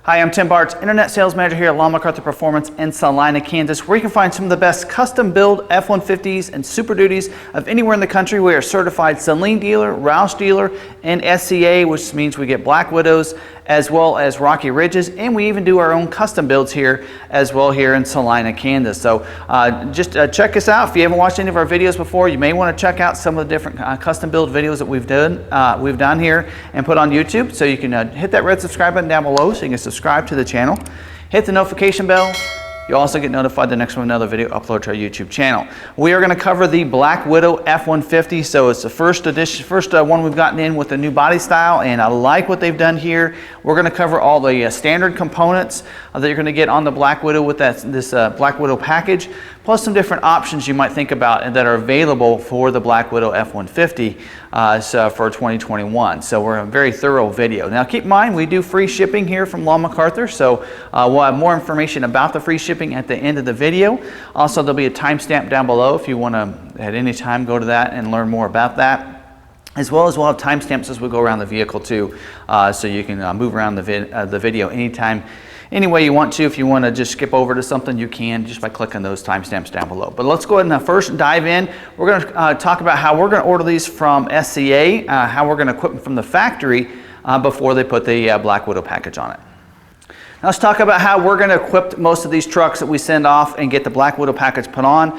Hi, I'm Tim Bartz, Internet Sales Manager here at McArthur Performance in Salina, Kansas, where you can find some of the best custom build F-150s and Super Duties of anywhere in the country. We are certified Salina dealer, Roush dealer, and SCA, which means we get Black Widows as well as Rocky Ridges, and we even do our own custom builds here as well here in Salina, Kansas. So just check us out. If you haven't watched any of our videos before, you may want to check out some of the different custom build videos that we've done here and put on YouTube. So you can hit that red subscribe button down below so you can subscribe to the channel. Hit the notification bell. You'll also get notified the next time another video upload to our YouTube channel. We are going to cover the Black Widow F-150. So it's the first one we've gotten in with the new body style, and I like what they've done here. We're going to cover all the standard components that you're going to get on the Black Widow with this Black Widow package, plus some different options you might think about and that are available for the Black Widow F-150 for 2021. So we're a very thorough video. Now keep in mind, we do free shipping here from McArthur, so we'll have more information about the free shipping at the end of the video. Also, there'll be a timestamp down below if you want to at any time go to that and learn more about that. As well as we'll have timestamps as we go around the vehicle too, so you can move around the video anytime, any way you want to. If you want to just skip over to something, you can just by clicking those timestamps down below. But let's go ahead and first dive in. We're going to talk about how we're going to order these from SCA, how we're going to equip them from the factory before they put the Black Widow package on it. Now let's talk about how we're going to equip most of these trucks that we send off and get the Black Widow package put on.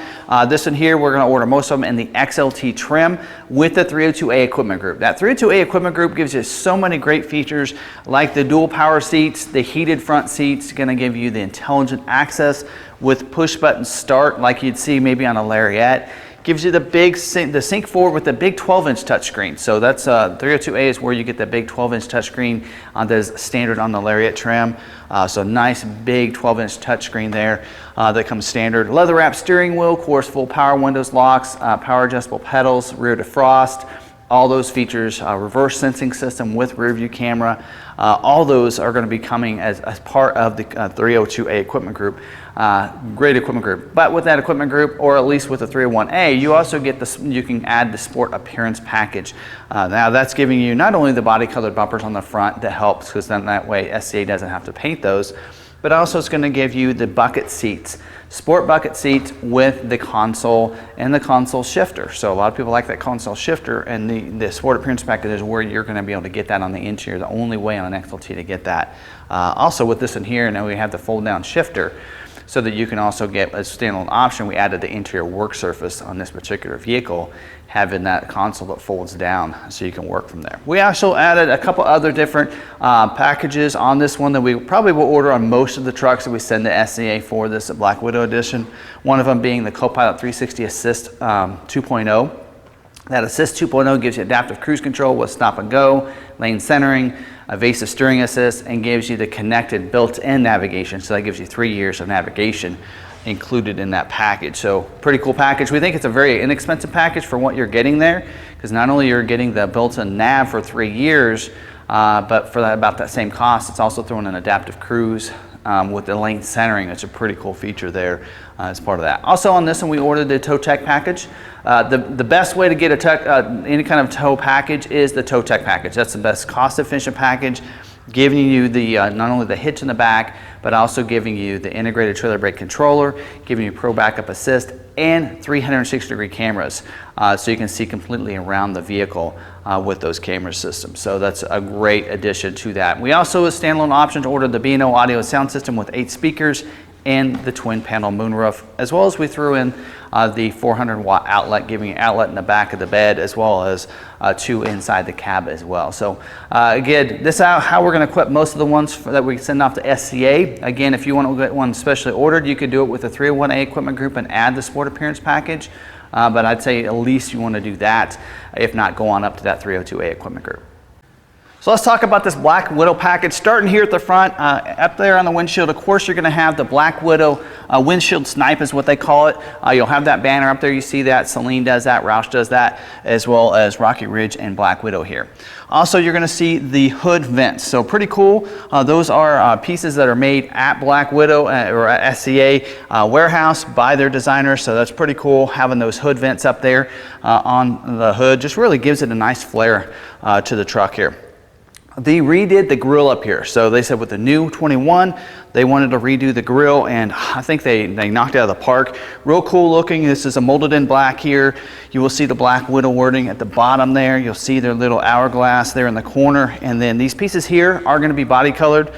This one here, we're going to order most of them in the XLT trim with the 302A equipment group. That 302A equipment group gives you so many great features like the dual power seats, the heated front seats, going to give you the intelligent access with push button start like you'd see maybe on a Lariat. Gives you the sync forward with the big 12-inch touchscreen. So that's 302A is where you get the big 12-inch touchscreen that is standard on the Lariat trim. So nice big 12-inch touchscreen there that comes standard. Leather wrapped steering wheel, of course, full power windows locks, power adjustable pedals, rear defrost. All those features, reverse sensing system with rear view camera, all those are going to be coming as part of the 302A equipment group. Great equipment group. But with that equipment group, or at least with the 301A, you also get you can add the sport appearance package. Now that's giving you not only the body colored bumpers on the front that helps, because then that way SCA doesn't have to paint those, but also it's going to give you the bucket seats, sport bucket seats with the console and the console shifter. So a lot of people like that console shifter, and the sport appearance package is where you're going to be able to get that on the interior, the only way on an XLT to get that. Also with this in here, now we have the fold down shifter, so that you can also get a standalone option. We added the interior work surface on this particular vehicle, having that console that folds down so you can work from there. We also added a couple other different packages on this one that we probably will order on most of the trucks that we send to SCA for this Black Widow edition. One of them being the Copilot 360 Assist 2.0. That Assist 2.0 gives you adaptive cruise control with stop and go, lane centering, evasive steering assist, and gives you the connected built-in navigation. So that gives you 3 years of navigation included in that package. So pretty cool package. We think it's a very inexpensive package for what you're getting there, because not only you're getting the built-in nav for 3 years, but for about that same cost, it's also throwing an adaptive cruise with the lane centering. It's a pretty cool feature there as part of that. Also on this one, we ordered the tow tech package. The best way to get any kind of tow package is the tow tech package. That's the best cost-efficient package, giving you the not only the hitch in the back, but also giving you the integrated trailer brake controller, giving you pro backup assist, and 360-degree cameras, so you can see completely around the vehicle with those camera systems. So that's a great addition to that. We also, as standalone options, ordered the B&O audio sound system with 8 speakers and the twin panel moonroof, as well as we threw in the 400-watt outlet, giving you outlet in the back of the bed, as well as 2 inside the cab as well. So again, this is how we're going to equip most of the ones that we send off to SCA. Again, if you want to get one specially ordered, you could do it with the 301A equipment group and add the sport appearance package. But I'd say at least you want to do that. If not, go on up to that 302A equipment group. So let's talk about this Black Widow package. Starting here at the front, up there on the windshield, of course, you're going to have the Black Widow windshield snipe is what they call it. You'll have that banner up there. You see that. Salina does that. Roush does that, as well as Rocky Ridge and Black Widow here. Also, you're going to see the hood vents. So pretty cool. Those are pieces that are made at Black Widow or at SCA warehouse by their designers. So that's pretty cool, having those hood vents up there on the hood. Just really gives it a nice flair to the truck here. They redid the grill up here. So they said with the new 21, they wanted to redo the grill, and I think they knocked it out of the park. Real cool looking. This is a molded in black here. You will see the Black Widow wording at the bottom there. You'll see their little hourglass there in the corner. And then these pieces here are going to be body colored.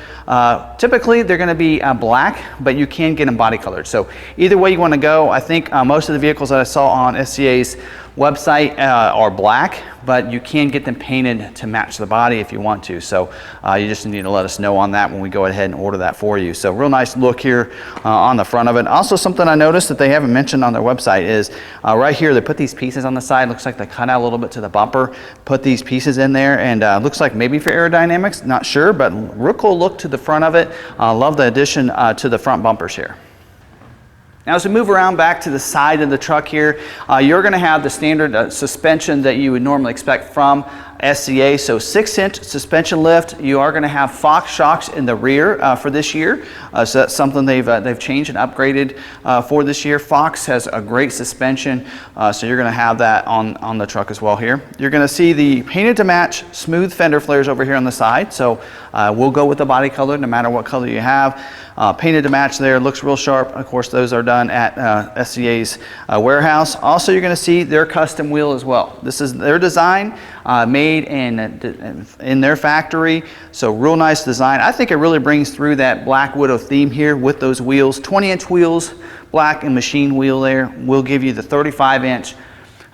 Typically they're going to be black, but you can get them body colored. So either way you want to go. I think most of the vehicles that I saw on SCA's website are black, but you can get them painted to match the body if you want to. So you just need to let us know on that when we go ahead and order that for you. So real nice look here on the front of it. Also, something I noticed that they haven't mentioned on their website is right here they put these pieces on the side. Looks like they cut out a little bit to the bumper, put these pieces in there, and looks like maybe for aerodynamics, not sure, but real cool look to the front of it. Love the addition to the front bumpers here. Now as we move around back to the side of the truck here, you're going to have the standard suspension that you would normally expect from SCA. So 6-inch suspension lift. You are going to have Fox shocks in the rear for this year. So that's something they've changed and upgraded for this year. Fox has a great suspension, so you're going to have that on the truck as well here. You're going to see the painted to match smooth fender flares over here on the side. So we'll go with the body color no matter what color you have. Painted to match there, looks real sharp. Of course, those are done at SCA's warehouse. Also, you're going to see their custom wheel as well. This is their design, made in their factory. So real nice design. I think it really brings through that Black Widow theme here with those wheels. 20-inch wheels, black and machine wheel there. We'll give you the 35-inch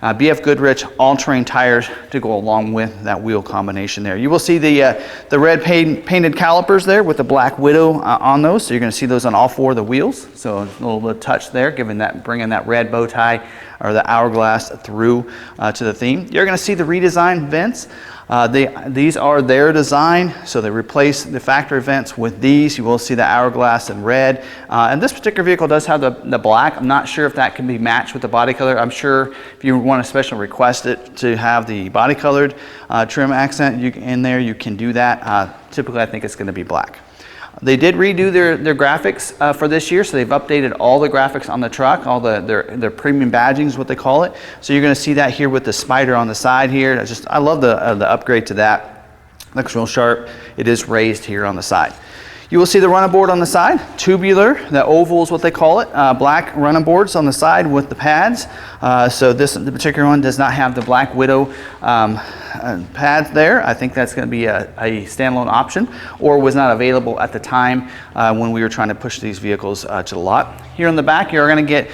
BF Goodrich all-terrain tires to go along with that wheel combination there. You will see the red painted calipers there with the Black Widow on those. So you're going to see those on all four of the wheels. So a little bit of touch there, bringing that red bow tie or the hourglass through to the theme. You're going to see the redesigned vents. These are their design, so they replace the factory vents with these. You will see the hourglass in red. And this particular vehicle does have the black. I'm not sure if that can be matched with the body color. I'm sure if you want to special request it to have the body colored trim accent in there, you can do that. Typically, I think it's going to be black. They did redo their graphics for this year, so they've updated all the graphics on the truck, all their premium badging is what they call it. So you're going to see that here with the spider on the side here. I love the upgrade to that. Looks real sharp. It is raised here on the side. You will see the running board on the side, tubular, the oval is what they call it, black running boards on the side with the pads. So the particular one does not have the Black Widow pads there. I think that's going to be a standalone option, or was not available at the time when we were trying to push these vehicles to the lot. Here on the back, you're going to get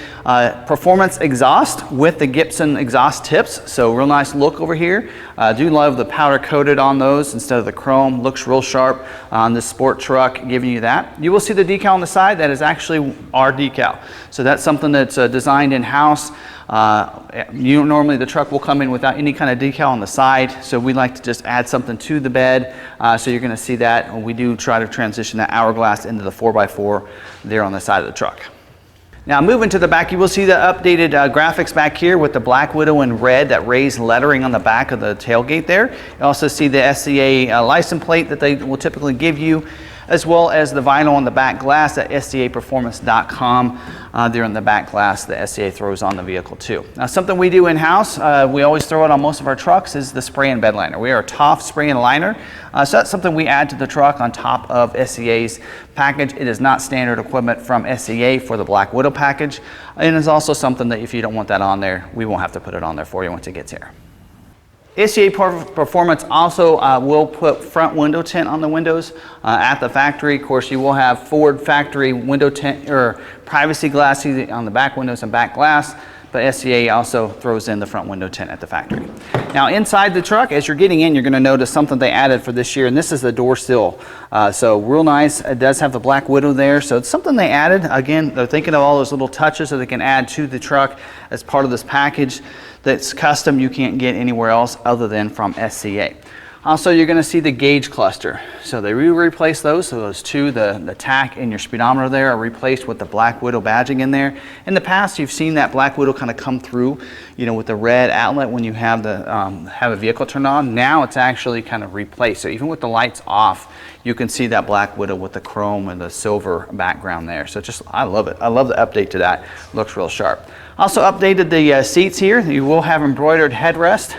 performance exhaust with the Gibson exhaust tips. So real nice look over here. I do love the powder coated on those instead of the chrome. Looks real sharp on this sport truck, giving you that. You will see the decal on the side. That is actually our decal. So that's something that's designed in-house. Normally the truck will come in without any kind of decal on the side, so we like to just add something to the bed. So you're going to see that. We do try to transition that hourglass into the 4x4 there on the side of the truck. Now moving to the back, you will see the updated graphics back here with the Black Widow in red, that raised lettering on the back of the tailgate there. You also see the SCA license plate that they will typically give you, as well as the vinyl on the back glass at scaperformance.com. There on the back glass the SCA throws on the vehicle too. Now something we do in-house, we always throw it on most of our trucks, is the spray and bed liner. We are a Toff spray and liner. So that's something we add to the truck on top of SCA's package. It is not standard equipment from SCA for the Black Widow package. And it's also something that if you don't want that on there, we won't have to put it on there for you once it gets here. SCA Performance also will put front window tint on the windows at the factory. Of course, you will have Ford factory window tint or privacy glass on the back windows and back glass, but SCA also throws in the front window tint at the factory. Now inside the truck, as you're getting in, you're going to notice something they added for this year, and this is the door sill. So real nice. It does have the Black Widow there, so it's something they added. Again, they're thinking of all those little touches that they can add to the truck as part of this package that's custom. You can't get anywhere else other than from SCA. Also, you're going to see the gauge cluster. So they replaced those. So those two, the tack and your speedometer there, are replaced with the Black Widow badging in there. In the past, you've seen that Black Widow kind of come through, you know, with the red outlet when you have have a vehicle turned on. Now it's actually kind of replaced. So even with the lights off, you can see that Black Widow with the chrome and the silver background there. So I love it. I love the update to that. Looks real sharp. Also updated the seats here. You will have embroidered headrest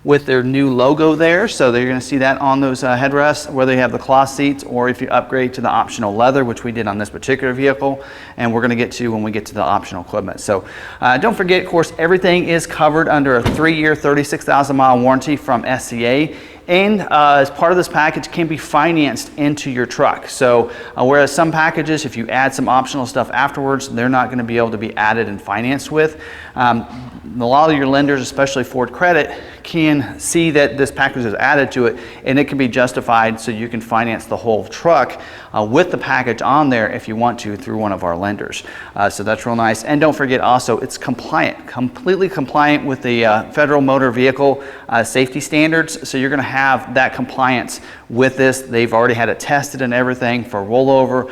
with their new logo there. So they're going to see that on those headrests, whether you have the cloth seats or if you upgrade to the optional leather, which we did on this particular vehicle, and we're going to get to when we get to the optional equipment. So don't forget, of course, everything is covered under a 3-year, 36,000-mile warranty from SCA. And as part of this package, can be financed into your truck. So whereas some packages, if you add some optional stuff afterwards, they're not going to be able to be added and financed with. A lot of your lenders, especially Ford Credit, can see that this package is added to it, and it can be justified so you can finance the whole truck with the package on there if you want to through one of our lenders. So that's real nice. And don't forget also, it's compliant, completely compliant with the Federal Motor Vehicle safety standards. So you're going to have that compliance with this. They've already had it tested and everything for rollover,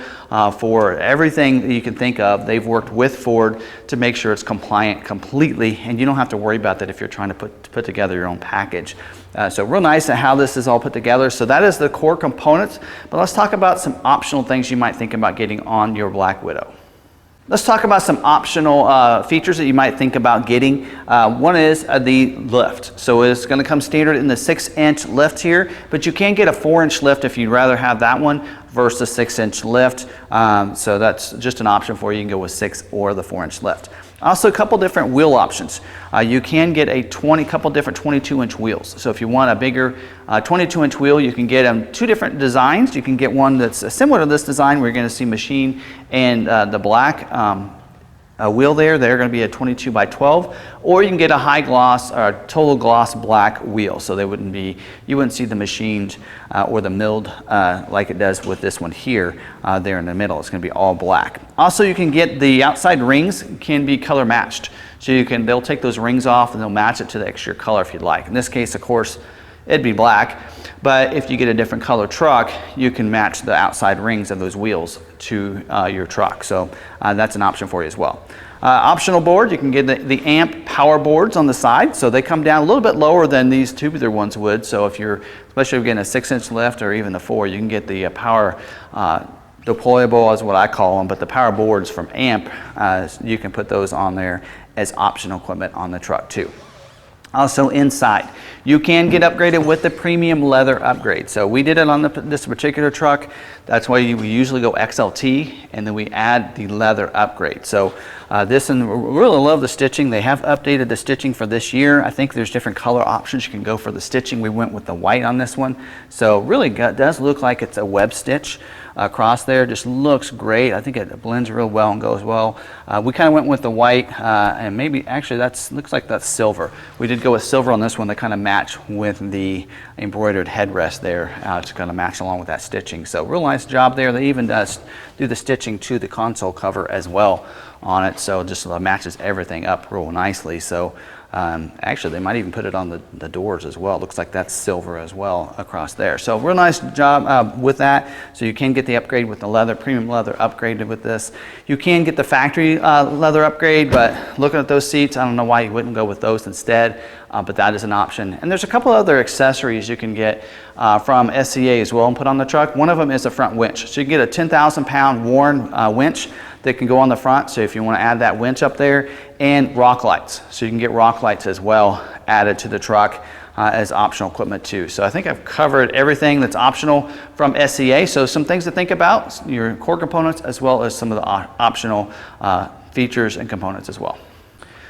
for everything that you can think of. They've worked with Ford to make sure it's compliant completely, and you don't have to worry about that if you're trying to put together your own package. So real nice at how this is all put together. So that is the core components, but let's talk about some optional things you might think about getting on your Black Widow. Let's talk about some optional features that you might think about getting. One is the lift. So it's going to come standard in the 6-inch lift here, but you can get a 4-inch lift if you'd rather have that one versus the 6-inch lift. So that's just an option for you. You can go with 6 or the 4-inch lift. Also, a couple different wheel options. You can get a couple different 22-inch wheels. So if you want a bigger 22-inch wheel, you can get them 2 different designs. You can get one that's similar to this design where you're going to see machine and the black wheel there. They're going to be a 22 by 12, or you can get a high gloss or total gloss black wheel. So they wouldn't be, you wouldn't see the machined or the milled like it does with this one here there in the middle. It's going to be all black. Also, you can get the outside rings can be color matched. So they'll take those rings off and they'll match it to the extra color if you'd like. In this case, of course, it'd be black, but if you get a different color truck, you can match the outside rings of those wheels to your truck. So that's an option for you as well. Optional board, you can get the amp power boards on the side. So they come down a little bit lower than these tubular ones would. So if you're, especially if you're getting a 6-inch lift or even the 4, you can get the power deployable is what I call them, but the power boards from Amp, you can put those on there as optional equipment on the truck too. Also inside, you can get upgraded with the premium leather upgrade. So we did it on this particular truck. That's why we usually go XLT, and then we add the leather upgrade. So this, and we really love the stitching. They have updated the stitching for this year. I think there's different color options you can go for the stitching. We went with the white on this one. So really does look like it's a web stitch across there. Just looks great. I think it blends real well and goes well. We kind of went with the white, and maybe actually looks like that's silver. We did go with silver on this one. They kind of match with the embroidered headrest there to kind of match along with that stitching. So real nice job there. They even do the stitching to the console cover as well on it. So just matches everything up real nicely. So actually, they might even put it on the doors as well. It looks like that's silver as well across there. So real nice job with that. So you can get the upgrade with the leather, premium leather upgraded with this. You can get the factory leather upgrade, but looking at those seats, I don't know why you wouldn't go with those instead, but that is an option. And there's a couple other accessories you can get from SCA as well and put on the truck. One of them is a front winch. So you can get a 10,000-pound Warren winch that can go on the front, so if you want to add that winch up there, and rock lights. So you can get rock lights as well added to the truck as optional equipment too. So I think I've covered everything that's optional from SCA. So some things to think about, your core components as well as some of the optional features and components as well.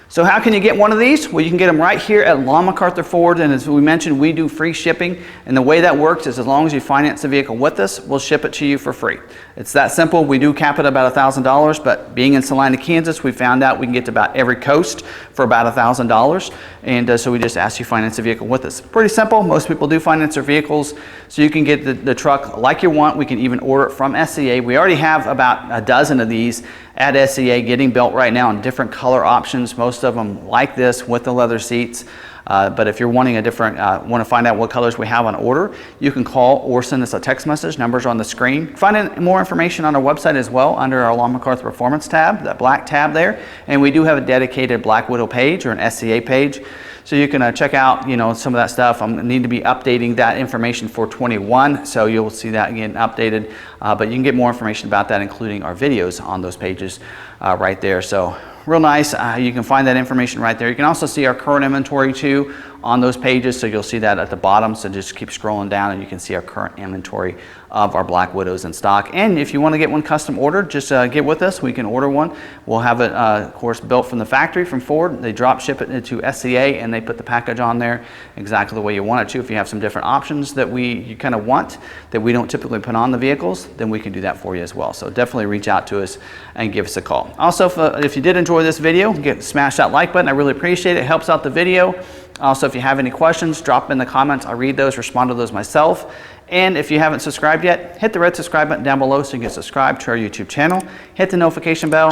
So how can you get one of these? Well, you can get them right here at McArthur Ford, and as we mentioned, we do free shipping, and the way that works is as long as you finance the vehicle with us, we'll ship it to you for free. It's that simple. We do cap it about $1,000, but being in Salina, Kansas, we found out we can get to about every coast for about $1,000, and so we just ask you to finance the vehicle with us. Pretty simple. Most people do finance their vehicles, so you can get the truck like you want. We can even order it from SCA. We already have about a dozen of these at SCA getting built right now in different color options. Most of them like this with the leather seats. But if you're wanting a different, want to find out what colors we have on order, you can call or send us a text message. Numbers are on the screen. Find more information on our website as well under our McArthur Performance tab, that black tab there. And we do have a dedicated Black Widow page or an SCA page. So you can check out, some of that stuff. I need to be updating that information for 21, so you'll see that again updated. But you can get more information about that, including our videos on those pages right there. So real nice. You can find that information right there. You can also see our current inventory too on those pages, so you'll see that at the bottom. So just keep scrolling down and you can see our current inventory of our Black Widows in stock. And if you want to get one custom ordered, just get with us. We can order one. We'll have it, of course, built from the factory from Ford. They drop ship it into SCA and they put the package on there exactly the way you want it to. If you have some different options that you kind of want that we don't typically put on the vehicles, then we can do that for you as well. So definitely reach out to us and give us a call. Also, if you did enjoy this video, smash that like button. I really appreciate it. It helps out the video. Also, if you have any questions, drop them in the comments. I read those, respond to those myself. And if you haven't subscribed yet, hit the red subscribe button down below so you can subscribe to our YouTube channel. Hit the notification bell.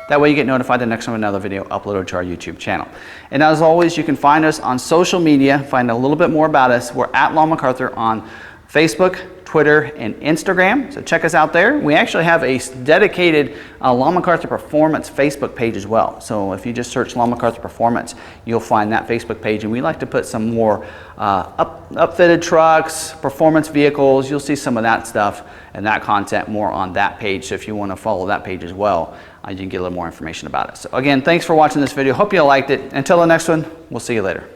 That way you get notified the next time another video uploaded to our YouTube channel. And as always, you can find us on social media, find a little bit more about us. We're at Law McArthur on Facebook, Twitter, and Instagram. So check us out there. We actually have a dedicated Law McArthur Performance Facebook page as well. So if you just search Law McArthur Performance, you'll find that Facebook page. And we like to put some more upfitted trucks, performance vehicles. You'll see some of that stuff and that content more on that page. So if you want to follow that page as well, you can get a little more information about it. So again, thanks for watching this video. Hope you liked it. Until the next one, we'll see you later.